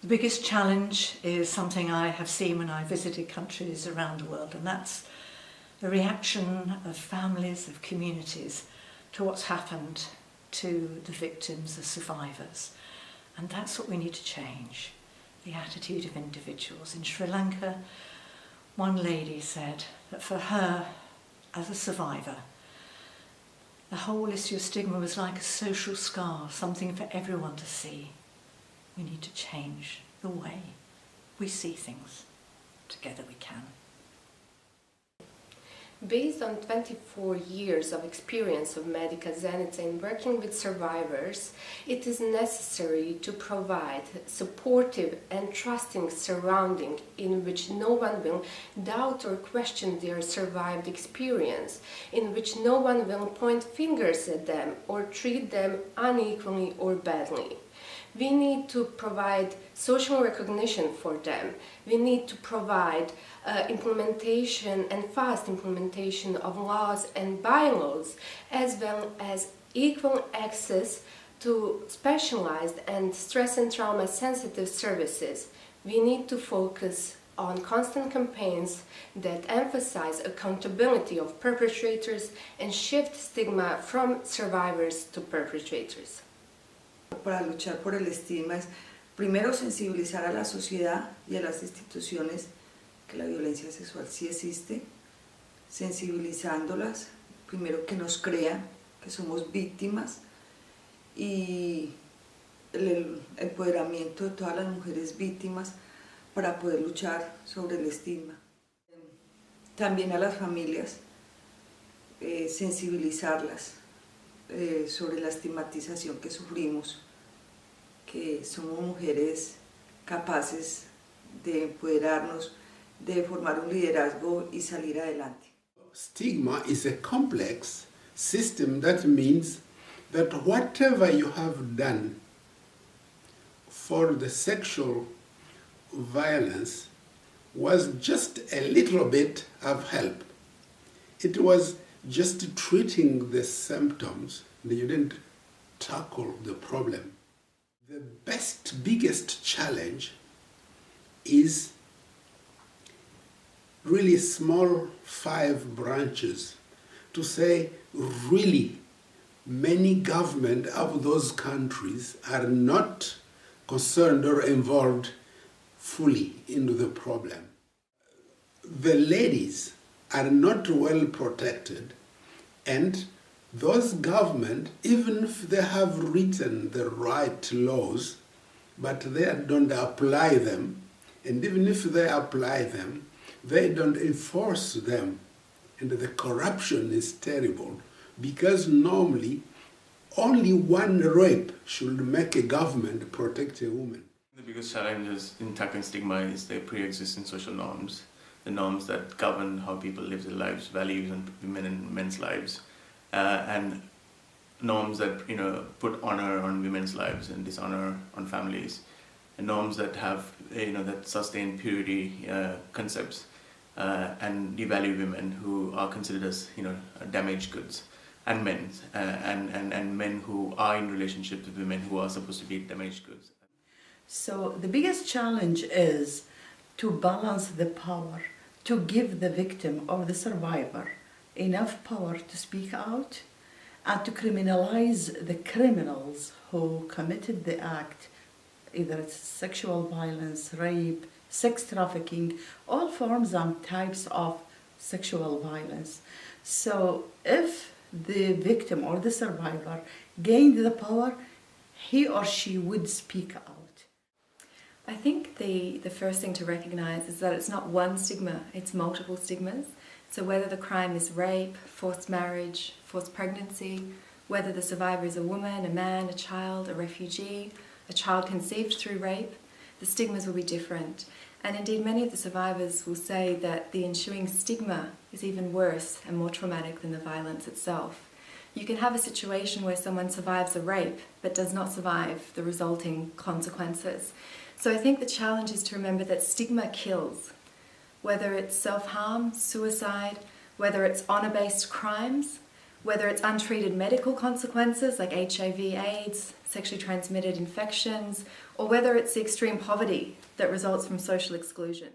The biggest challenge is something I have seen when I visited countries around the world, and that's the reaction of families, of communities, to what's happened to the victims, the survivors. And that's what we need to change, the attitude of individuals. In Sri Lanka, one lady said that for her, as a survivor, the whole issue of stigma was like a social scar, something for everyone to see. We need to change the way we see things. Together we can. Based on 24 years of experience of Medica Zenica in working with survivors, it is necessary to provide supportive and trusting surrounding in which no one will doubt or question their survived experience, in which no one will point fingers at them or treat them unequally or badly. We need to provide social recognition for them. We need to provide implementation and fast implementation of laws and bylaws, as well as equal access to specialized and stress and trauma sensitive services. We need to focus on constant campaigns that emphasize accountability of perpetrators and shift stigma from survivors to perpetrators. Para luchar por el estigma es primero sensibilizar a la sociedad y a las instituciones que la violencia sexual sí existe, sensibilizándolas, primero que nos crean que somos víctimas, y el empoderamiento de todas las mujeres víctimas para poder luchar sobre el estigma. También a las familias, sensibilizarlas sobre la estigmatización que sufrimos, que somos mujeres capaces de empoderarnos, de formar un liderazgo y salir adelante. Stigma is a complex system that means that whatever you have done for the sexual violence was just a little bit of help. It was just treating the symptoms, you didn't tackle the problem. The biggest challenge is really small 5 branches to say really many government of those countries are not concerned or involved fully into the problem. The ladies are not well protected, and those governments, even if they have written the right laws, but they don't apply them, and even if they apply them, they don't enforce them. And the corruption is terrible, because normally only one rape should make a government protect a woman. The biggest challenges in tackling stigma is the pre-existing social norms, the norms that govern how people live their lives, values on women and men's lives, and norms that put honor on women's lives and dishonor on families, and norms that have that sustain purity concepts and devalue women who are considered as damaged goods, and men and men who are in relationships with women who are supposed to be damaged goods. So the biggest challenge is to balance the power, to give the victim or the survivor enough power to speak out, and to criminalize the criminals who committed the act, either it's sexual violence, rape, sex trafficking, all forms and types of sexual violence. So if the victim or the survivor gained the power, he or she would speak out. I think the first thing to recognise is that it's not one stigma, it's multiple stigmas. So whether the crime is rape, forced marriage, forced pregnancy, whether the survivor is a woman, a man, a child, a refugee, a child conceived through rape, the stigmas will be different. And indeed many of the survivors will say that the ensuing stigma is even worse and more traumatic than the violence itself. You can have a situation where someone survives a rape but does not survive the resulting consequences. So I think the challenge is to remember that stigma kills. Whether it's self-harm, suicide, whether it's honour-based crimes, whether it's untreated medical consequences like HIV, AIDS, sexually transmitted infections, or whether it's the extreme poverty that results from social exclusion.